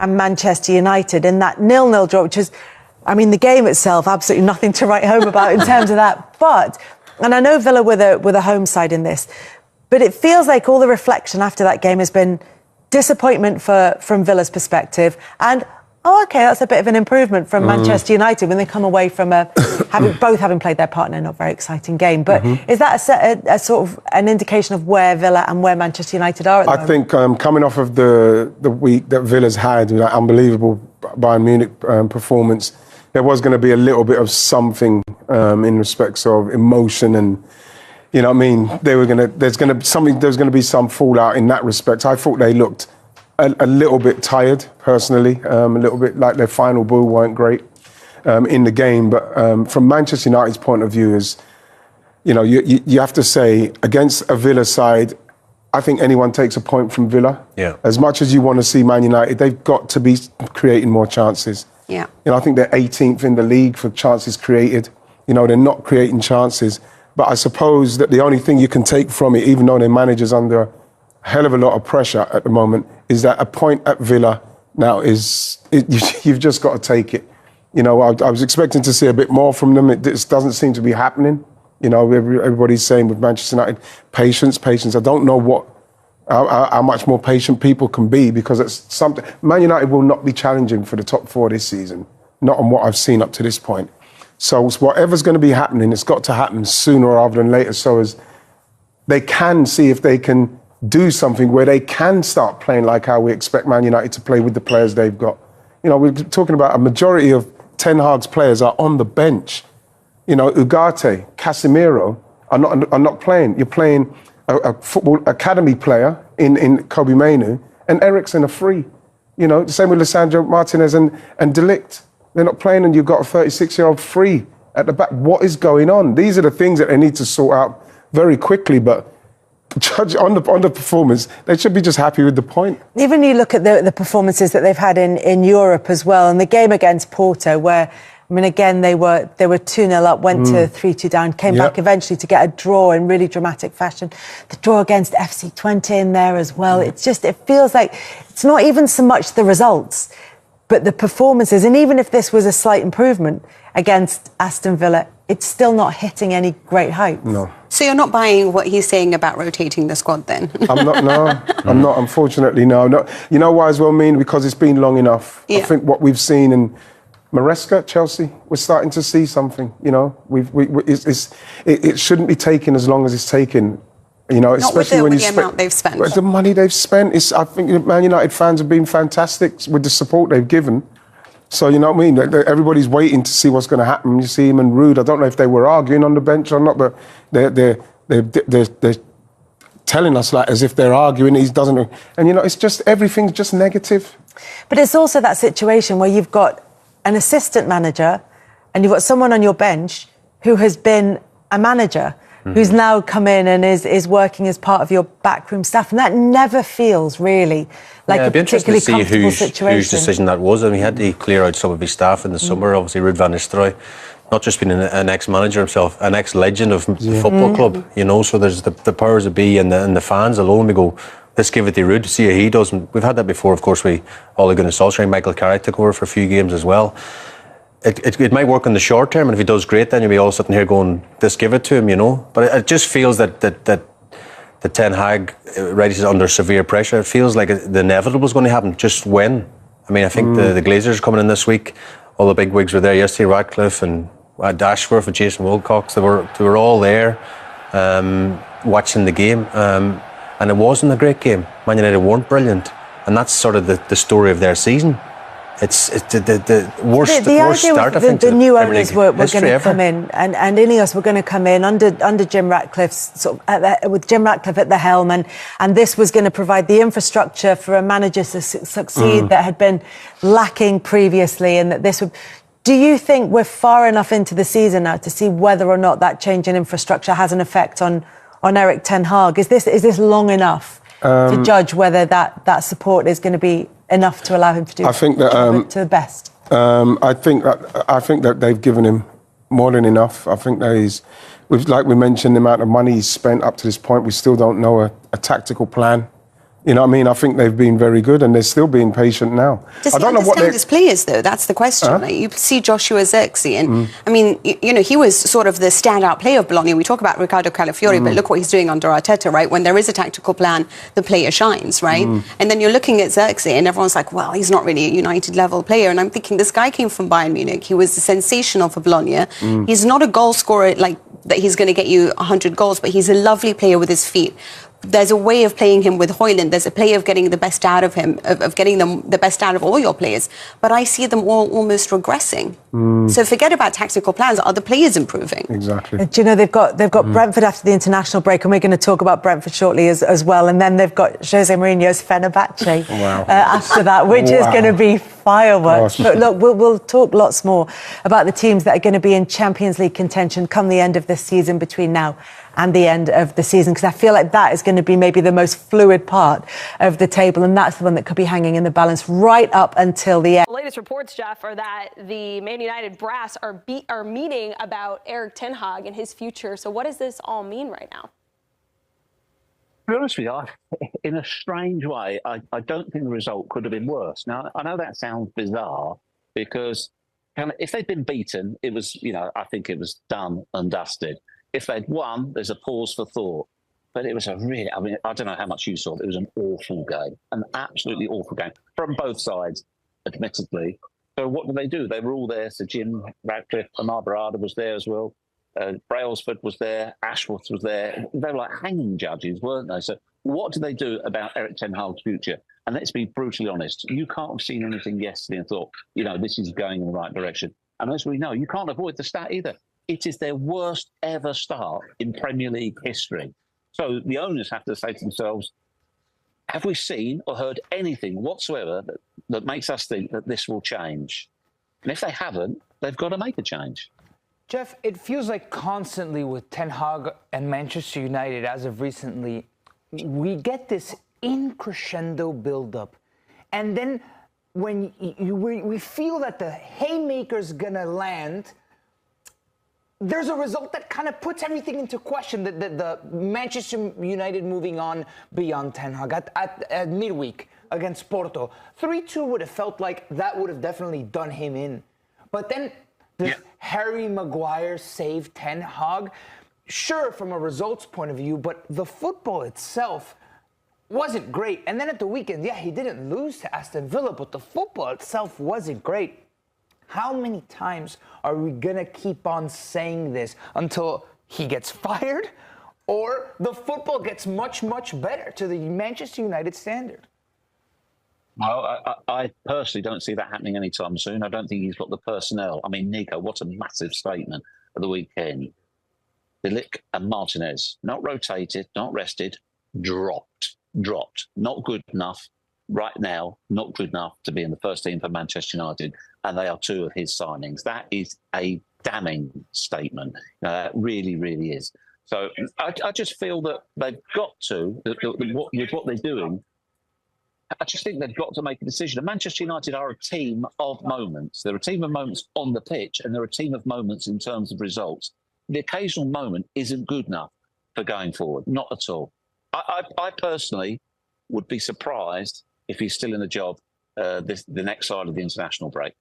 and Manchester United in that 0-0 draw, which is, I mean, the game itself, absolutely nothing to write home about in terms of that. But, and I know Villa with a home side in this, but it feels like all the reflection after that game has been disappointment from Villa's perspective, and okay, that's a bit of an improvement from Manchester United when they come away from having played their part in a not very exciting game. But is that a sort of an indication of where Villa and where Manchester United are at the moment? I think coming off of the week that Villa's had, that unbelievable Bayern Munich performance, there was going to be a little bit of something in respects of emotion, and you know what I mean. There's going to be some fallout in that respect. I thought they looked a little bit tired, personally, a little bit like their final ball weren't great in the game. But from Manchester United's point of view, is you have to say, against a Villa side, I think anyone takes a point from Villa. Yeah. As much as you want to see Man United, they've got to be creating more chances. Yeah. I think they're 18th in the league for chances created. They're not creating chances. But I suppose that the only thing you can take from it, even though their manager's under a hell of a lot of pressure at the moment, is that a point at Villa now you've just got to take it. I was expecting to see a bit more from them. It just doesn't seem to be happening. Everybody's saying with Manchester United, patience. I don't know how much more patient people can be, because it's something. Man United will not be challenging for the top four this season, not on what I've seen up to this point. So whatever's going to be happening, it's got to happen sooner rather than later, so as they can see if they can do something where they can start playing like how we expect Man United to play with the players they've got. We're talking about a majority of Ten Hag's players are on the bench. Ugarte, Casemiro are not playing. You're playing a football academy player in Kobe Mainoo, and Eriksen are free. The same with Lisandro Martinez and De Ligt. They're not playing, and you've got a 36-year-old free at the back. What is going on? These are the things that they need to sort out very quickly, but judge on the performance, they should be just happy with the point. Even you look at the performances that they've had in Europe as well, and the game against Porto, where, I mean, again, they were 2-0 up, went to 3-2 down, came back eventually to get a draw in really dramatic fashion. The draw against FC Twente in there as well. It feels like it's not even so much the results, but the performances. And even if this was a slight improvement against Aston Villa, it's still not hitting any great heights. No. So you're not buying what he's saying about rotating the squad then? I'm not, no. I'm not, unfortunately, no. You know why as well, because it's been long enough. Yeah. I think what we've seen in Maresca, Chelsea, we're starting to see something, it shouldn't be taking as long as it's taken. Especially when the amount they've spent. The money they've spent, I think Man United fans have been fantastic with the support they've given. So, you know what I mean? Everybody's waiting to see what's going to happen. You see him and Rude. I don't know if they were arguing on the bench or not, but they're telling us like as if they're arguing. He doesn't, and it's just everything's just negative. But it's also that situation where you've got an assistant manager and you've got someone on your bench who has been a manager, who's now come in and is working as part of your backroom staff, and that never feels really like a particularly comfortable situation. Whose decision that was. I mean, he had to clear out some of his staff in the summer. Obviously, Ruud van Nistelrooy, not just being an ex-manager himself, an ex-legend of the football club. So there's the powers that be and the fans alone. We go, let's give it to Ruud to see how he does. And we've had that before, of course. Ole Gunnar Solskjaer, Michael Carrick took over for a few games as well. It might work in the short term, and if he does great, then you'll be all sitting here going, just give it to him, But it just feels that Ten Hag, right, is under severe pressure. It feels like the inevitable is going to happen. Just when? I mean, I think the Glazers are coming in this week. All the big wigs were there yesterday. Ratcliffe and Ashworth and Jason Wilcox. They were all there watching the game, and it wasn't a great game. Man United weren't brilliant, and that's sort of the story of their season. It's the worst start, I think. The new owners were going to come in, and Ineos were going to come in under Jim Ratcliffe's with Jim Ratcliffe at the helm, and this was going to provide the infrastructure for a manager to succeed that had been lacking previously, and that this would. Do you think we're far enough into the season now to see whether or not that change in infrastructure has an effect on Erik Ten Hag? Is this long enough to judge whether that support is going to be enough to allow him to do to the best? I think that they've given him more than enough. I think that like we mentioned, the amount of money he's spent up to this point, we still don't know a tactical plan You know what I mean? I think they've been very good, and they're still being patient now. Does I he don't know what understand his players, though? That's the question. Like, you see Joshua Zirkzee, and I mean, you know, he was sort of the standout player of Bologna. We talk about Riccardo Calafiori, but look what he's doing under Arteta, right? When there is a tactical plan, the player shines, right? And then you're looking at Zirkzee, and everyone's like, well, he's not really a United-level player. And I'm thinking, this guy came from Bayern Munich. He was sensational for Bologna. He's not a goal scorer like that he's going to get you 100 goals, but he's a lovely player with his feet. There's a way of playing him with Højlund. There's a play of getting the best out of him, of getting the best out of all your players. But I see them all almost regressing. So forget about tactical plans. Are the players improving? Exactly. Do you know they've got Brentford after the international break, and we're going to talk about Brentford shortly as well. And then they've got Jose Mourinho's Fenerbahce after that, which is going to be fireworks. But look, we'll talk lots more about the teams that are going to be in Champions League contention come the end of this season, between now and the end of the season, because I feel like that is going to be maybe the most fluid part of the table, and that's the one that could be hanging in the balance right up until the end. The latest reports, Jeff, are that the Man United brass are meeting about Erik ten Hag and his future. So what does this all mean right now? To be honest with you, in a strange way, I don't think the result could have been worse. Now, I know that sounds bizarre, because if they'd been beaten, it was, you know, I think it was done and dusted. If they'd won, there's a pause for thought. But it was a really, I mean, I don't know how much you saw, but it was an awful game, an absolutely awful game from both sides, admittedly. So what did they do? They were all there. So Jim Ratcliffe, Amar Barada was there as well. Brailsford was there. Ashworth was there. They were like hanging judges, weren't they? So what do they do about Erik ten Hag's future? And let's be brutally honest, you can't have seen anything yesterday and thought, you know, this is going in the right direction. And as we know, you can't avoid the stat either. It is their worst ever start in Premier League history. So the owners have to say to themselves, have we seen or heard anything whatsoever that makes us think that this will change? And if they haven't, they've got to make a change. Jeff, it feels like constantly with Ten Hag and Manchester United, as of recently, we get this crescendo build-up. And then when we feel that the haymaker's going to land, there's a result that kind of puts everything into question. The Manchester United moving on beyond Ten Hag at midweek against Porto. 3-2 would have felt like that would have definitely done him in. But then Harry Maguire saved Ten Hag. Sure, from a results point of view, but the football itself wasn't great. And then at the weekend, he didn't lose to Aston Villa, but the football itself wasn't great. How many times are we going to keep on saying this until he gets fired or the football gets much, much better to the Manchester United standard? Well, I personally don't see that happening anytime soon. I don't think he's got the personnel. I mean, Nico, what a massive statement at the weekend. Bilic and Martinez, not rotated, not rested, dropped. Not good enough right now, not good enough to be in the first team for Manchester United. And they are two of his signings. That is a damning statement. That really, really is. So I just feel that they've got to, with what they're doing, I just think they've got to make a decision. And Manchester United are a team of moments. They're a team of moments on the pitch, and they're a team of moments in terms of results. The occasional moment isn't good enough for going forward, not at all. I personally would be surprised if he's still in the job the next side of the international break.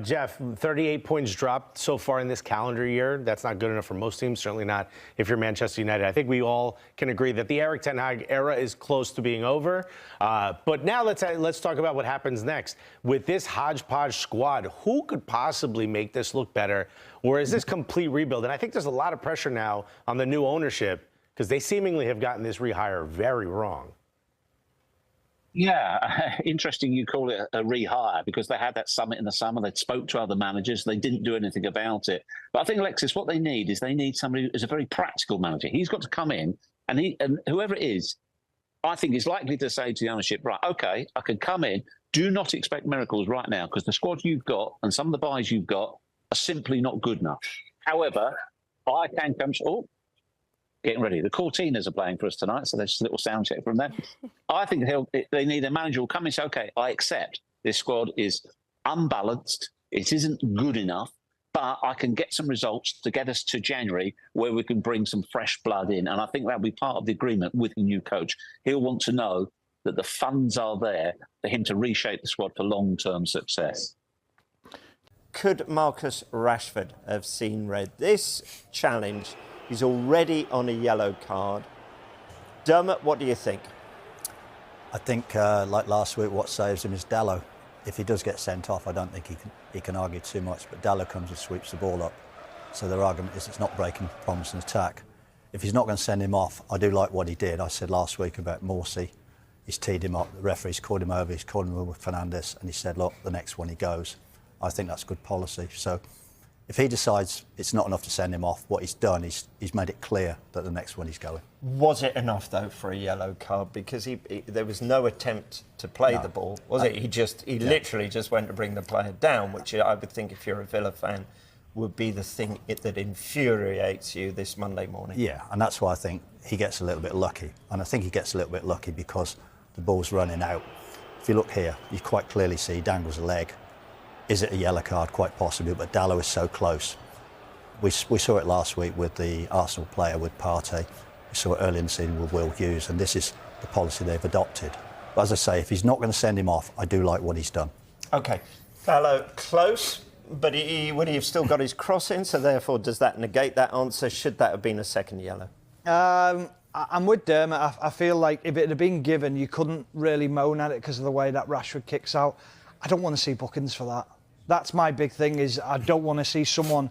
Jeff, 38 points dropped so far in this calendar year. That's not good enough for most teams, certainly not if you're Manchester United. I think we all can agree that the Erik ten Hag era is close to being over. But now let's talk about what happens next. With this hodgepodge squad, who could possibly make this look better? Or is this complete rebuild? And I think there's a lot of pressure now on the new ownership because they seemingly have gotten this rehire very wrong. Yeah, interesting you call it a rehire because they had that summit in the summer. They spoke to other managers. They didn't do anything about it. But I think, Alexis, what they need is somebody who is a very practical manager. He's got to come in and whoever it is, I think is likely to say to the ownership, right, OK, I can come in. Do not expect miracles right now because the squad you've got and some of the buys you've got are simply not good enough. However, I can come... Getting ready. The Cortinas are playing for us tonight, so there's just a little sound check from them. I think they need a manager who will come and say, OK, I accept this squad is unbalanced. It isn't good enough, but I can get some results to get us to January where we can bring some fresh blood in. And I think that'll be part of the agreement with the new coach. He'll want to know that the funds are there for him to reshape the squad for long-term success. Could Marcus Rashford have seen red? This challenge, he's already on a yellow card. Dermot, what do you think? I think, like last week, what saves him is Dallo. If he does get sent off, I don't think he can argue too much, but Dallo comes and sweeps the ball up. So their argument is it's not breaking promise and attack. If he's not going to send him off, I do like what he did. I said last week about Morsey. He's teed him up, the referee's called him over, he's called him over with Fernandes, and he said, look, the next one he goes. I think that's good policy. So if he decides it's not enough to send him off, what he's done, he's made it clear that the next one he's going. Was it enough, though, for a yellow card? Because there was no attempt to play the ball, was it? He literally just went to bring the player down, which I would think, if you're a Villa fan, would be the thing that infuriates you this Monday morning. Yeah, and that's why I think he gets a little bit lucky. And I think he gets a little bit lucky because the ball's running out. If you look here, you quite clearly see he dangles a leg. Is it a yellow card? Quite possibly, but Dallo is so close. We saw it last week with the Arsenal player, with Partey. We saw it early in the season with Will Hughes, and this is the policy they've adopted. But as I say, if he's not going to send him off, I do like what he's done. OK, Dallo close, but would he have still got his cross in? So therefore, does that negate that answer? Should that have been a second yellow? I'm with Dermot. I feel like if it had been given, you couldn't really moan at it because of the way that Rashford kicks out. I don't want to see bookings for that. That's my big thing, is I don't want to see someone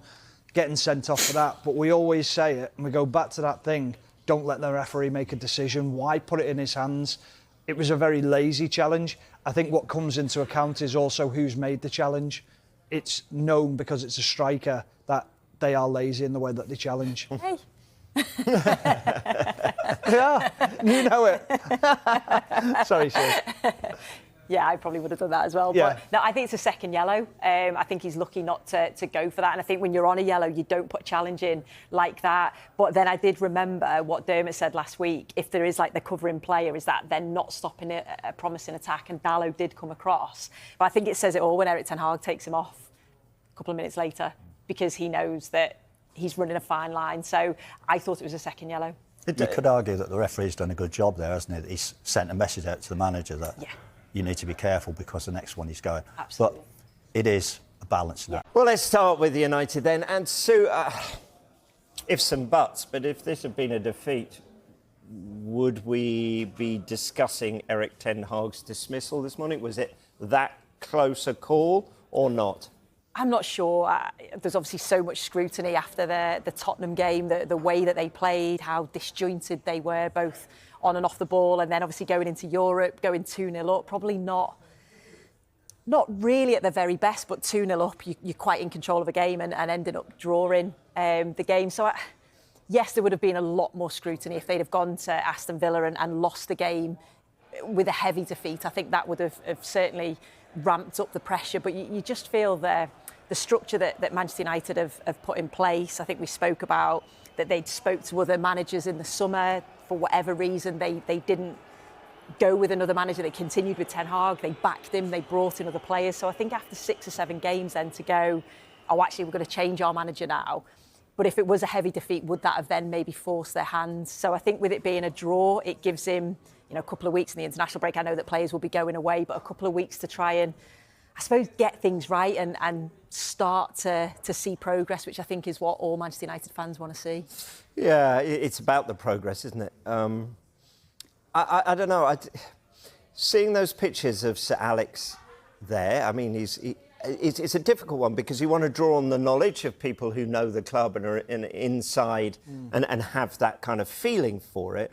getting sent off for that. But we always say it, and we go back to that thing, don't let the referee make a decision. Why put it in his hands? It was a very lazy challenge. I think what comes into account is also who's made the challenge. It's known because it's a striker that they are lazy in the way that they challenge. Hey. Yeah, you know it. Sorry, Sid. Yeah, I probably would have done that as well. Yeah. But no, I think it's a second yellow. I think he's lucky not to go for that. And I think when you're on a yellow, you don't put challenge in like that. But then I did remember what Dermot said last week. If there is like the covering player, is that they're not stopping a promising attack. And Dallo did come across. But I think it says it all when Erik ten Hag takes him off a couple of minutes later, because he knows that he's running a fine line. So I thought it was a second yellow. You could argue that the referee's done a good job there, hasn't he? He's sent a message out to the manager that you need to be careful because the next one he's going. Absolutely. But it is a balance now. Well, let's start with United then. And Sue, ifs and buts, but if this had been a defeat, would we be discussing Erik ten Hag's dismissal this morning? Was it that close a call or not? I'm not sure. There's obviously so much scrutiny after the Tottenham game, the way that they played, how disjointed they were, both on and off the ball, and then obviously going into Europe, going 2-0 up, probably not really at the very best, but 2-0 up, you're quite in control of a game and ending up drawing the game. So, yes, there would have been a lot more scrutiny if they'd have gone to Aston Villa and lost the game with a heavy defeat. I think that would have certainly ramped up the pressure, but you just feel the structure that Manchester United have put in place. I think we spoke about that they'd spoke to other managers in the summer. For whatever reason, they didn't go with another manager. They continued with Ten Hag. They backed him. They brought in other players. So I think after 6 or 7 games then to go, oh, actually, we're going to change our manager now. But if it was a heavy defeat, would that have then maybe forced their hands? So I think with it being a draw, it gives him, a couple of weeks in the international break. I know that players will be going away, but a couple of weeks to try and, I suppose, get things right and start to see progress, which I think is what all Manchester United fans want to see. Yeah, it's about the progress, isn't it? I don't know. Seeing those pictures of Sir Alex there, I mean, it's a difficult one because you want to draw on the knowledge of people who know the club and are inside and have that kind of feeling for it.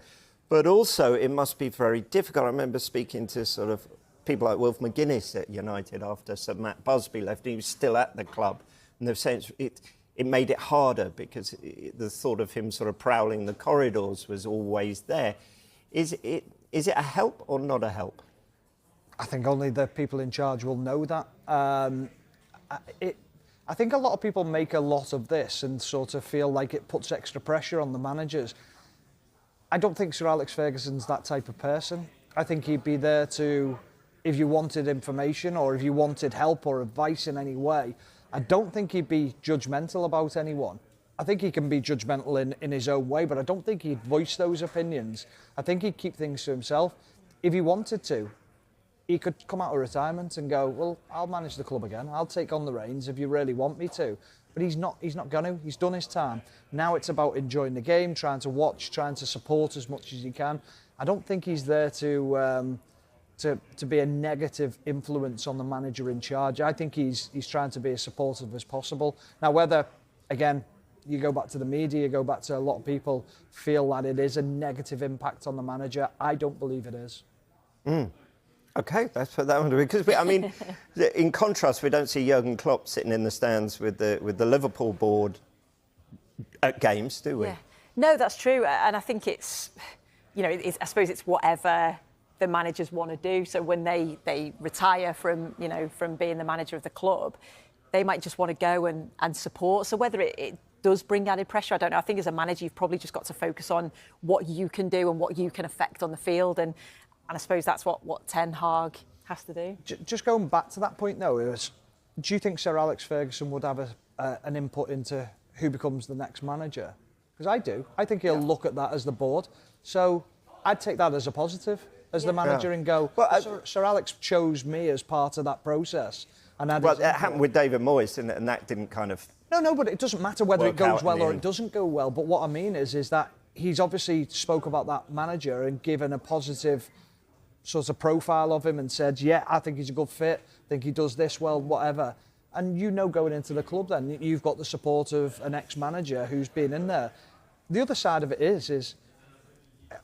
But also, it must be very difficult. I remember speaking to sort of people like Wilf McGuinness at United after Sir Matt Busby left. He was still at the club. And they've said it made it harder because the thought of him sort of prowling the corridors was always there. Is it a help or not a help? I think only the people in charge will know that. I think a lot of people make a lot of this and sort of feel like it puts extra pressure on the managers. I don't think Sir Alex Ferguson's that type of person. I think he'd be there to, if you wanted information or if you wanted help or advice in any way, I don't think he'd be judgmental about anyone. I think he can be judgmental in his own way, but I don't think he'd voice those opinions. I think he'd keep things to himself. If he wanted to, he could come out of retirement and go, well, I'll manage the club again. I'll take on the reins if you really want me to. But he's not going to. He's done his time. Now it's about enjoying the game, trying to watch, trying to support as much as he can. I don't think he's there to be a negative influence on the manager in charge. I think he's trying to be as supportive as possible. Now, whether, again, you go back to the media, you go back to a lot of people feel that it is a negative impact on the manager, I don't believe it is. OK, let's put that one to me. Because, I mean, in contrast, we don't see Jurgen Klopp sitting in the stands with the Liverpool board at games, do we? Yeah. No, that's true. And I think it's, you know, I suppose it's whatever the managers want to do. So when they retire from, you know, from being the manager of the club, they might just want to go and support. So whether it does bring added pressure, I don't know. I think as a manager, you've probably just got to focus on what you can do and what you can affect on the field. And I suppose that's what Ten Hag has to do. Just going back to that point, though, do you think Sir Alex Ferguson would have an input into who becomes the next manager? Because I do. I think he'll look at that as the board. So I'd take that as a positive, as the manager, and go, well, Sir Alex chose me as part of that process. And well, it happened with David Moyes, didn't it? And that didn't kind of... No, but it doesn't matter whether it goes well or it doesn't go well. But what I mean is that he's obviously spoke about that manager and given a positive sort of profile of him and said, yeah, I think he's a good fit, I think he does this well, whatever. And you know, going into the club then, you've got the support of an ex-manager who's been in there. The other side of it is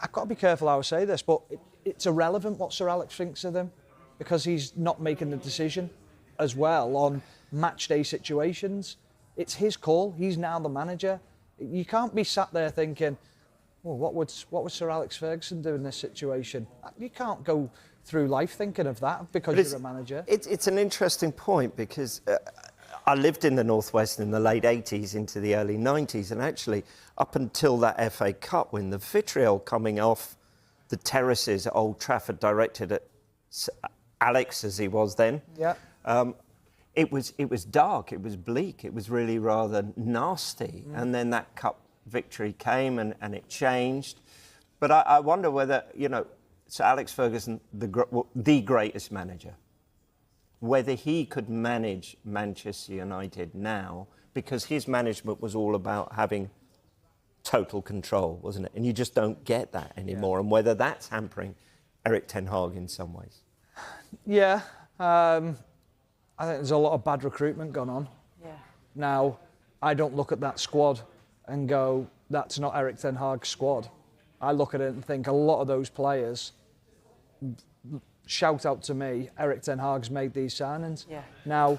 I've got to be careful how I say this, but it's irrelevant what Sir Alex thinks of them because he's not making the decision as well on match day situations. It's his call. He's now the manager. You can't be sat there thinking, well, what would Sir Alex Ferguson do in this situation? You can't go through life thinking of that because you're a manager. It's an interesting point because I lived in the Northwest in the late 80s into the early 90s, and actually up until that FA Cup win, the vitriol coming off the terraces at Old Trafford directed at Alex as he was then. Yeah. It was dark, it was bleak, it was really rather nasty. And then that cup victory came and it changed. But I wonder whether, you know, Sir Alex Ferguson, the greatest manager, whether he could manage Manchester United now, because his management was all about having total control, wasn't it? And you just don't get that anymore. And whether that's hampering Erik Ten Hag in some ways. Yeah. I think there's a lot of bad recruitment gone on. Yeah. Now, I don't look at that squad and go, that's not Erik Ten Hag's squad. I look at it and think a lot of those players, shout out to me, Erik Ten Hag's made these signings. Yeah. Now,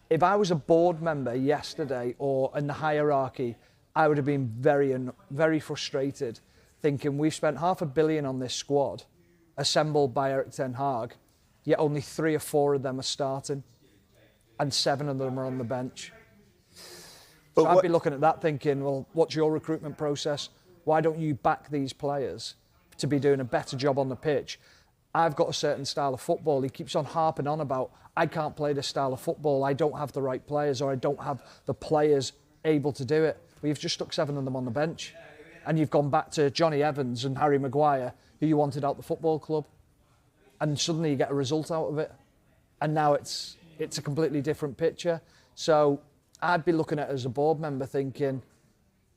if I was a board member yesterday or in the hierarchy, I would have been very frustrated thinking we've spent $500 million on this squad assembled by Erik Ten Hag, yet only 3 or 4 of them are starting and 7 of them are on the bench. But so I'd be looking at that thinking, well, what's your recruitment process? Why don't you back these players to be doing a better job on the pitch? I've got a certain style of football. He keeps on harping on about, I can't play this style of football. I don't have the right players, or I don't have the players able to do it. Well, you've just stuck 7 of them on the bench. And you've gone back to Johnny Evans and Harry Maguire, who you wanted out the football club. And suddenly you get a result out of it. And now it's a completely different picture. So I'd be looking at it as a board member thinking,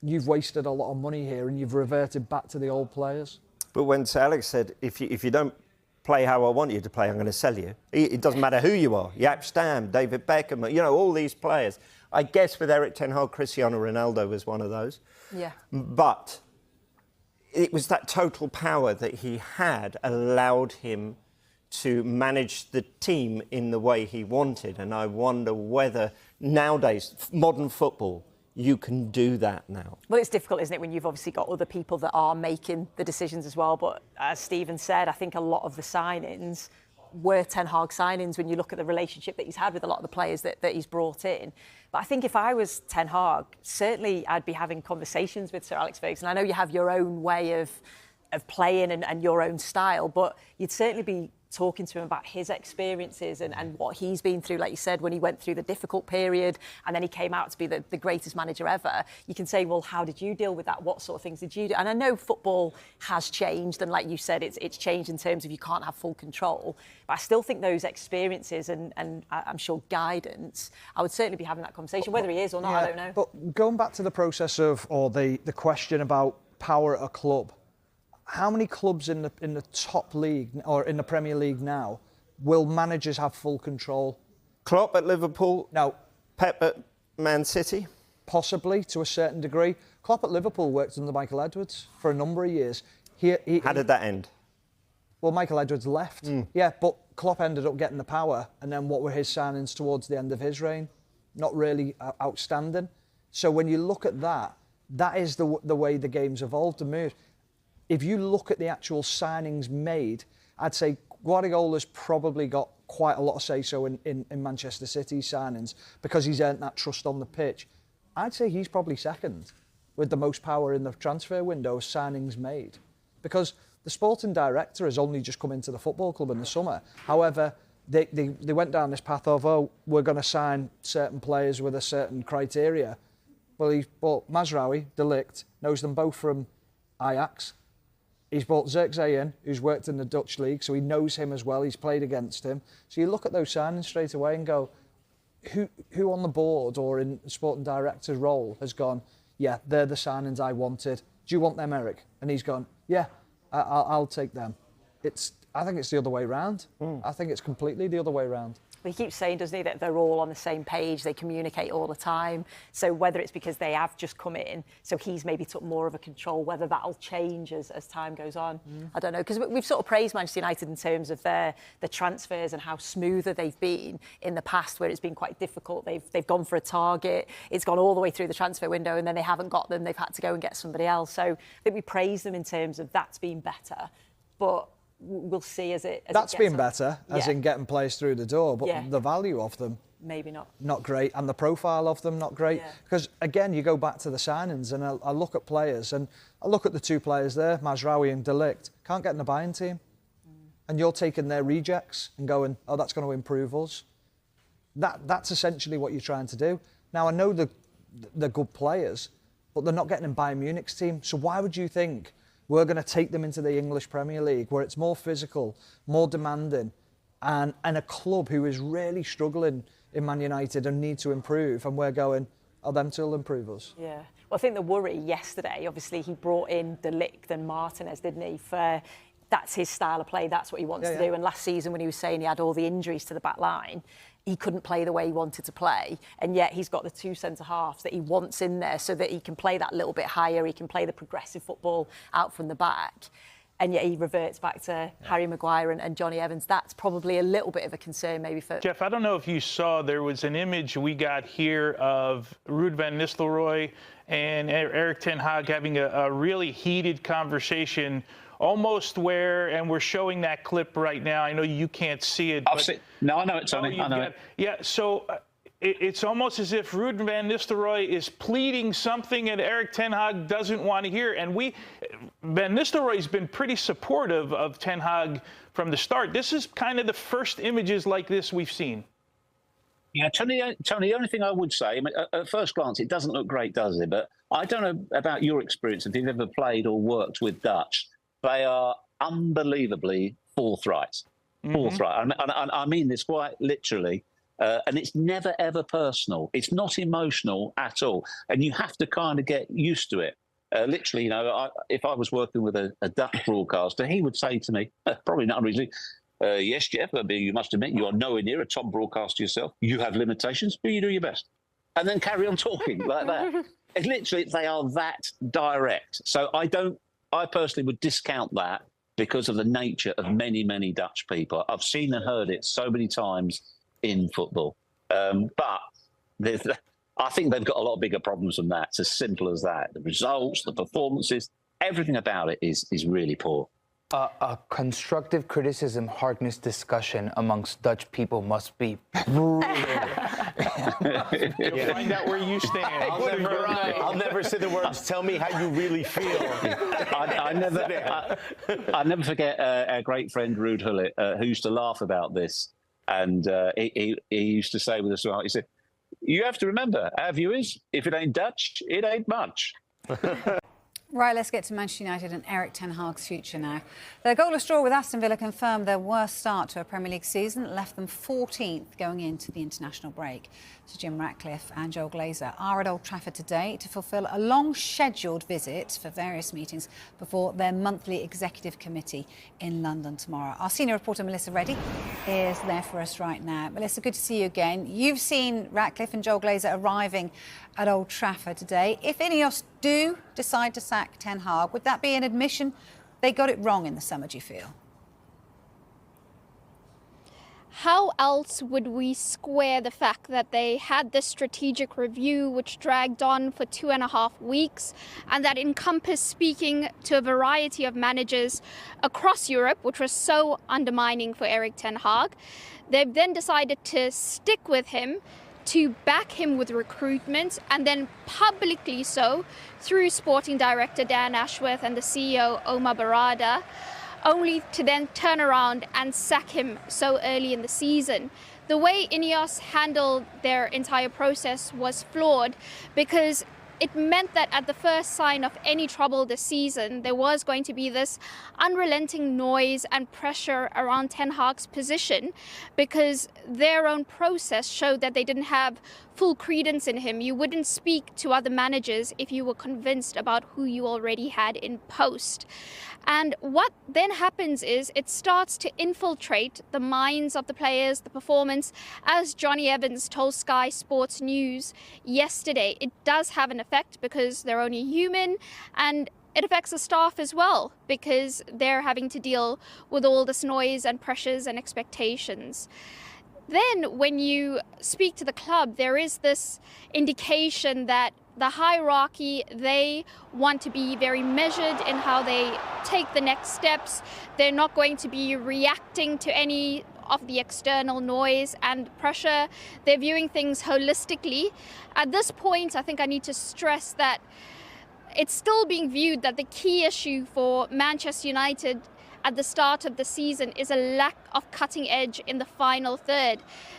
you've wasted a lot of money here and you've reverted back to the old players. But when Sir Alex said, if you don't play how I want you to play, I'm going to sell you. It doesn't matter who you are. Jaap Stam, David Beckham, you know, all these players. I guess with Erik Ten Hag, Cristiano Ronaldo was one of those. Yeah. But it was that total power that he had allowed him to manage the team in the way he wanted. And I wonder whether nowadays, modern football, you can do that now. Well, it's difficult, isn't it, when you've obviously got other people that are making the decisions as well. But as Stephen said, I think a lot of the signings were Ten Hag signings when you look at the relationship that he's had with a lot of the players that he's brought in. But I think if I was Ten Hag, certainly I'd be having conversations with Sir Alex Ferguson. I know you have your own way of playing and your own style, but you'd certainly be talking to him about his experiences and what he's been through, like you said, when he went through the difficult period and then he came out to be the greatest manager ever, you can say, well, how did you deal with that? What sort of things did you do? And I know football has changed, and like you said, it's changed in terms of you can't have full control. But I still think those experiences and I'm sure guidance, I would certainly be having that conversation, whether he is or not, I don't know. But going back to the process of, or the question about power at a club, how many clubs in the top league or in the Premier League now will managers have full control? Klopp at Liverpool? No. Pep at Man City? Possibly, to a certain degree. Klopp at Liverpool worked under Michael Edwards for a number of years. How did that end? Well, Michael Edwards left. Yeah, but Klopp ended up getting the power, and then what were his signings towards the end of his reign? Not really outstanding. So when you look at that, that is the way the game's evolved and moved. If you look at the actual signings made, I'd say Guardiola's probably got quite a lot of say-so in Manchester City's signings because he's earned that trust on the pitch. I'd say he's probably second with the most power in the transfer window of signings made, because the sporting director has only just come into the football club in the summer. However, they went down this path of, oh, we're going to sign certain players with a certain criteria. Well, he's bought Mazraoui, De Ligt, knows them both from Ajax. He's brought Zirkzee in, who's worked in the Dutch league, so he knows him as well. He's played against him. So you look at those signings straight away and go, who on the board or in the sporting director's role has gone, yeah, they're the signings I wanted. Do you want them, Eric? And he's gone, yeah, I'll take them. I think it's the other way round. I think it's completely the other way round. He keeps saying, doesn't he, that they're all on the same page, they communicate all the time. So whether it's because they have just come in, so he's maybe took more of a control, whether that'll change as time goes on. I don't know, because we've sort of praised Manchester United in terms of the transfers and how smoother they've been in the past, where it's been quite difficult. They've gone for a target, it's gone all the way through the transfer window, and then they haven't got them, they've had to go and get somebody else. So I think we praise them in terms of that's been better, but we'll see as it That's been better, as in getting players through the door, but the value of them, maybe not. Not great, and the profile of them, not great. Because, again, you go back to the signings, and I look at players, and I look at the two players there, Mazraoui and De Ligt, can't get in the buying team. And you're taking their rejects and going, oh, that's going to improve us. That's essentially what you're trying to do. Now, I know they're good players, but they're not getting in Bayern Munich's team. So why would you think we're going to take them into the English Premier League, where it's more physical, more demanding, and a club who is really struggling in Man United and need to improve, and we're going, oh, them two will improve us. Yeah. Well, I think the worry yesterday, obviously, he brought in De Ligt and Martinez, didn't he, for that's his style of play, that's what he wants to do. And last season, when he was saying he had all the injuries to the back line, he couldn't play the way he wanted to play, and yet he's got the two centre-halves that he wants in there so that he can play that little bit higher, he can play the progressive football out from the back, and yet he reverts back to Harry Maguire and Johnny Evans. That's probably a little bit of a concern maybe for... Jeff, I don't know if you saw, there was an image we got here of Ruud van Nistelrooy and Erik ten Hag having a really heated conversation, almost where, and we're showing that clip right now. I know you can't see it. No, I know it, Tony. I know it. Yeah, so it's almost as if Ruud van Nistelrooy is pleading something and Erik ten Hag doesn't want to hear. And Van Nistelrooy's been pretty supportive of ten Hag from the start. This is kind of the first images like this we've seen. Yeah, Tony, the only thing I would say, I mean, at first glance, it doesn't look great, does it? But I don't know about your experience, if you've ever played or worked with Dutch. They are unbelievably forthright. Forthright. I mean this quite literally. And it's never, ever personal. It's not emotional at all. And you have to kind of get used to it. Literally, you know, if I was working with a Dutch broadcaster, he would say to me, probably not unreasonably, yes, Jeff, you must admit you are nowhere near a top broadcaster yourself. You have limitations, but you do your best. And then carry on talking like that. It's literally, they are that direct. So I personally would discount that because of the nature of many, many Dutch people. I've seen and heard it so many times in football. But I think they've got a lot bigger problems than that. It's as simple as that. The results, the performances, everything about it is really poor. A constructive criticism, hardness discussion amongst Dutch people must be brutal. You'll find out where you stand. I'll never say the words, tell me how you really feel. I never forget our great friend Ruud Gullit, who used to laugh about this. And he used to say with a smile, he said, you have to remember, our viewers, if it ain't Dutch, it ain't much. Right, let's get to Manchester United and Erik ten Hag's future now. Their goalless draw with Aston Villa confirmed their worst start to a Premier League season, left them 14th going into the international break. So Jim Ratcliffe and Joel Glazer are at Old Trafford today to fulfil a long scheduled visit for various meetings before their monthly executive committee in London tomorrow. Our senior reporter Melissa Reddy is there for us right now. Melissa, good to see you again. You've seen Ratcliffe and Joel Glazer arriving at Old Trafford today. If Ineos do decide to sack Ten Hag, would that be an admission they got it wrong in the summer, do you feel? How else would we square the fact that they had this strategic review which dragged on for 2.5 weeks and that encompassed speaking to a variety of managers across Europe, which was so undermining for Erik ten Hag? They've then decided to stick with him, to back him with recruitment, and then publicly so through sporting director Dan Ashworth and the CEO Omar Barada, only to then turn around and sack him so early in the season. The way Ineos handled their entire process was flawed because it meant that at the first sign of any trouble this season, there was going to be this unrelenting noise and pressure around Ten Hag's position because their own process showed that they didn't have full credence in him. You wouldn't speak to other managers if you were convinced about who you already had in post. And what then happens is it starts to infiltrate the minds of the players, the performance. As Johnny Evans told Sky Sports News yesterday, it does have an effect because they're only human, and it affects the staff as well because they're having to deal with all this noise and pressures and expectations. Then when you speak to the club, there is this indication that the hierarchy, they want to be very measured in how they take the next steps. They're not going to be reacting to any of the external noise and pressure. They're viewing things holistically. At this point, I think I need to stress that it's still being viewed that the key issue for Manchester United at the start of the season is a lack of cutting edge in the final third.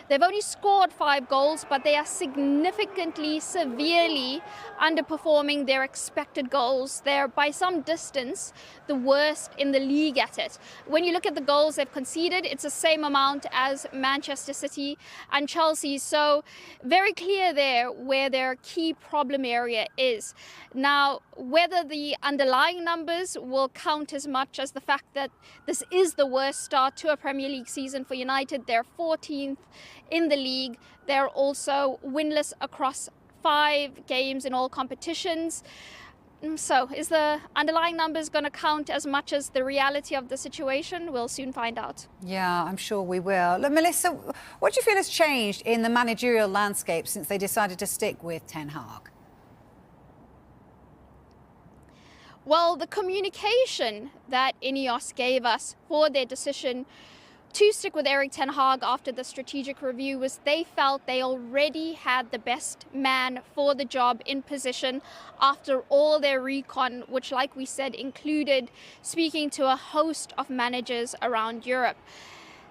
They've only scored 5 goals, but they are significantly, severely underperforming their expected goals. They're by some distance the worst in the league at it. When you look at the goals they've conceded, it's the same amount as Manchester City and Chelsea. So very clear there where their key problem area is. Now, whether the underlying numbers will count as much as the fact that this is the worst start to a Premier League season for United. They're 14th in the league. They're also winless across 5 games in all competitions. So is the underlying numbers going to count as much as the reality of the situation? We'll soon find out. Yeah, I'm sure we will. Look, Melissa, what do you feel has changed in the managerial landscape since they decided to stick with Ten Hag? Well, the communication that Ineos gave us for their decision to stick with Erik ten Hag after the strategic review was they felt they already had the best man for the job in position after all their recon, which, like we said, included speaking to a host of managers around Europe.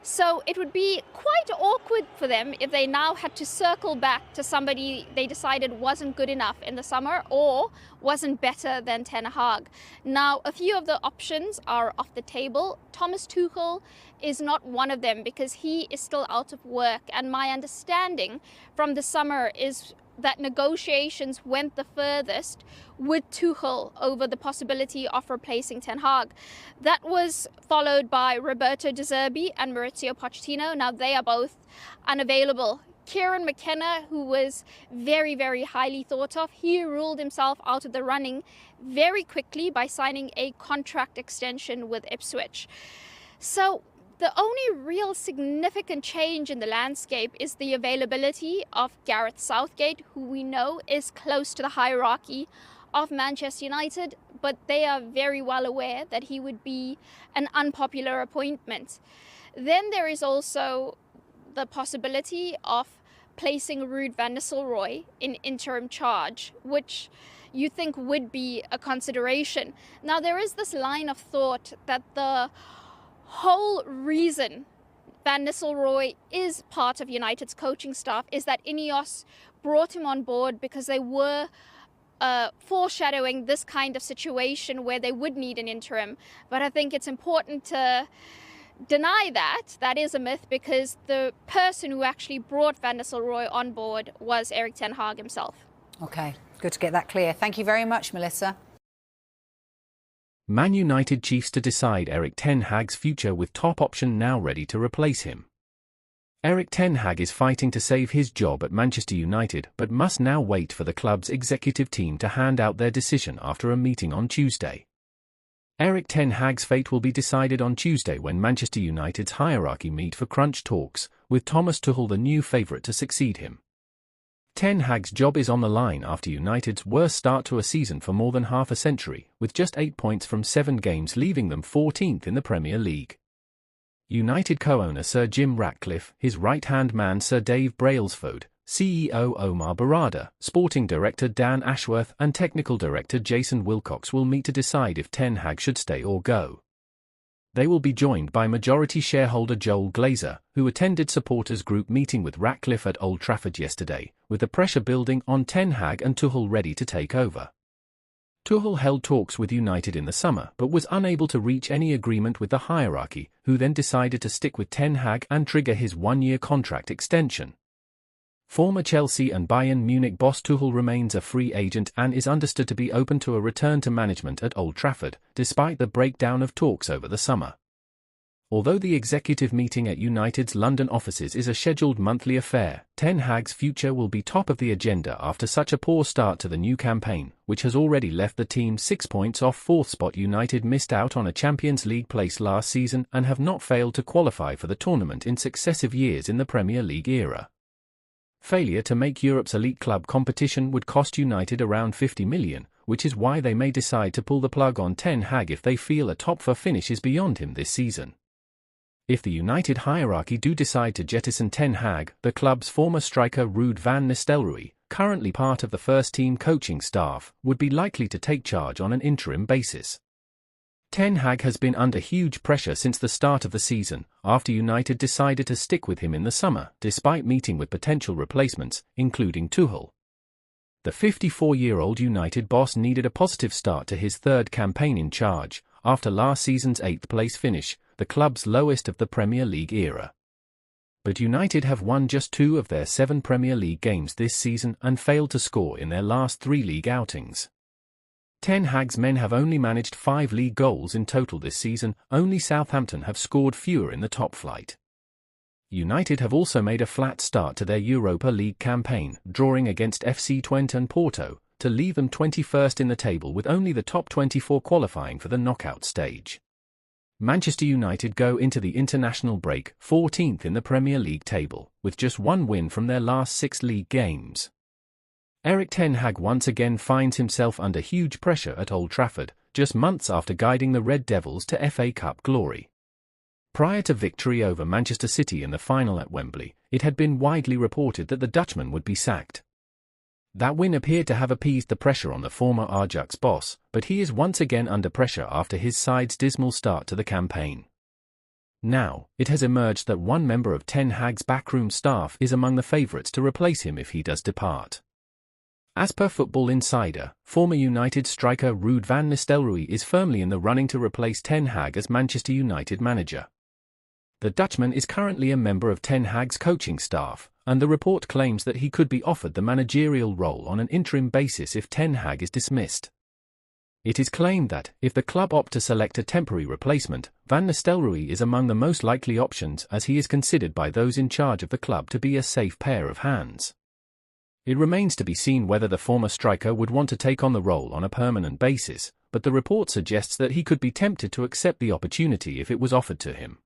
So it would be quite awkward for them if they now had to circle back to somebody they decided wasn't good enough in the summer or wasn't better than Ten Hag. Now, a few of the options are off the table. Thomas Tuchel is not one of them because he is still out of work. And my understanding from the summer is that negotiations went the furthest with Tuchel over the possibility of replacing Ten Hag. That was followed by Roberto De Zerbi and Maurizio Pochettino. Now they are both unavailable. Kieran McKenna, who was very, very highly thought of, he ruled himself out of the running very quickly by signing a contract extension with Ipswich. So the only real significant change in the landscape is the availability of Gareth Southgate, who we know is close to the hierarchy of Manchester United, but they are very well aware that he would be an unpopular appointment. Then there is also the possibility of placing Ruud van Nistelrooy in interim charge, which you think would be a consideration. Now, there is this line of thought that the whole reason Van Nistelrooy is part of United's coaching staff is that Ineos brought him on board because they were foreshadowing this kind of situation where they would need an interim. But I think it's important to deny that. That is a myth, because the person who actually brought Van Nistelrooy on board was Erik ten Hag himself. OK, good to get that clear. Thank you very much, Melissa. Man United chiefs to decide Erik ten Hag's future, with top option now ready to replace him. Erik ten Hag is fighting to save his job at Manchester United, but must now wait for the club's executive team to hand out their decision after a meeting on Tuesday. Erik ten Hag's fate will be decided on Tuesday when Manchester United's hierarchy meet for crunch talks, with Thomas Tuchel the new favourite to succeed him. Ten Hag's job is on the line after United's worst start to a season for more than half a century, with just 8 points from 7 games leaving them 14th in the Premier League. United co-owner Sir Jim Ratcliffe, his right-hand man Sir Dave Brailsford, CEO Omar Barada, sporting director Dan Ashworth and technical director Jason Wilcox will meet to decide if Ten Hag should stay or go. They will be joined by majority shareholder Joel Glazer, who attended supporters group meeting with Ratcliffe at Old Trafford yesterday, with the pressure building on Ten Hag and Tuchel ready to take over. Tuchel held talks with United in the summer but was unable to reach any agreement with the hierarchy, who then decided to stick with Ten Hag and trigger his one-year contract extension. Former Chelsea and Bayern Munich boss Tuchel remains a free agent and is understood to be open to a return to management at Old Trafford, despite the breakdown of talks over the summer. Although the executive meeting at United's London offices is a scheduled monthly affair, Ten Hag's future will be top of the agenda after such a poor start to the new campaign, which has already left the team 6 points off fourth spot. United missed out on a Champions League place last season and have not failed to qualify for the tournament in successive years in the Premier League era. Failure to make Europe's elite club competition would cost United around £50 million, which is why they may decide to pull the plug on Ten Hag if they feel a top-4 finish is beyond him this season. If the United hierarchy do decide to jettison Ten Hag, the club's former striker Ruud van Nistelrooy, currently part of the first-team coaching staff, would be likely to take charge on an interim basis. Ten Hag has been under huge pressure since the start of the season, after United decided to stick with him in the summer, despite meeting with potential replacements, including Tuchel. The 54-year-old United boss needed a positive start to his third campaign in charge, after last season's 8th-place finish, the club's lowest of the Premier League era. But United have won just 2 of their 7 Premier League games this season and failed to score in their last 3 league outings. Ten Hag's men have only managed 5 league goals in total this season. Only Southampton have scored fewer in the top flight. United have also made a flat start to their Europa League campaign, drawing against FC Twente and Porto, to leave them 21st in the table with only the top 24 qualifying for the knockout stage. Manchester United go into the international break 14th in the Premier League table, with just 1 win from their last 6 league games. Erik ten Hag once again finds himself under huge pressure at Old Trafford, just months after guiding the Red Devils to FA Cup glory. Prior to victory over Manchester City in the final at Wembley, it had been widely reported that the Dutchman would be sacked. That win appeared to have appeased the pressure on the former Ajax boss, but he is once again under pressure after his side's dismal start to the campaign. Now, it has emerged that one member of Ten Hag's backroom staff is among the favourites to replace him if he does depart. As per Football Insider, former United striker Ruud van Nistelrooy is firmly in the running to replace Ten Hag as Manchester United manager. The Dutchman is currently a member of Ten Hag's coaching staff, and the report claims that he could be offered the managerial role on an interim basis if Ten Hag is dismissed. It is claimed that, if the club opt to select a temporary replacement, Van Nistelrooy is among the most likely options, as he is considered by those in charge of the club to be a safe pair of hands. It remains to be seen whether the former striker would want to take on the role on a permanent basis, but the report suggests that he could be tempted to accept the opportunity if it was offered to him.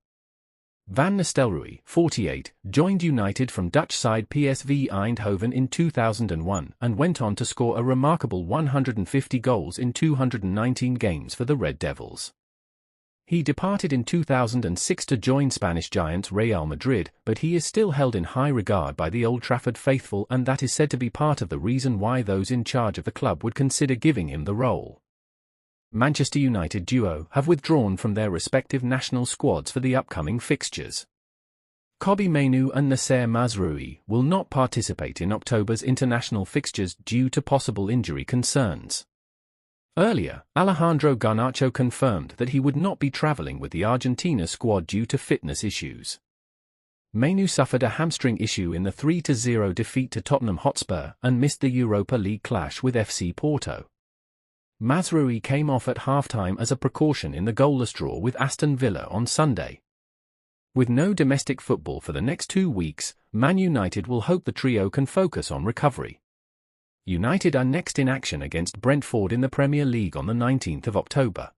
Van Nistelrooy, 48, joined United from Dutch side PSV Eindhoven in 2001 and went on to score a remarkable 150 goals in 219 games for the Red Devils. He departed in 2006 to join Spanish giants Real Madrid, but he is still held in high regard by the Old Trafford faithful, and that is said to be part of the reason why those in charge of the club would consider giving him the role. Manchester United duo have withdrawn from their respective national squads for the upcoming fixtures. Kobbie Mainoo and Noussair Mazraoui will not participate in October's international fixtures due to possible injury concerns. Earlier, Alejandro Garnacho confirmed that he would not be travelling with the Argentina squad due to fitness issues. Mainoo suffered a hamstring issue in the 3-0 defeat to Tottenham Hotspur and missed the Europa League clash with FC Porto. Mazraoui came off at half-time as a precaution in the goalless draw with Aston Villa on Sunday. With no domestic football for the next 2 weeks, Man United will hope the trio can focus on recovery. United are next in action against Brentford in the Premier League on the 19th of October.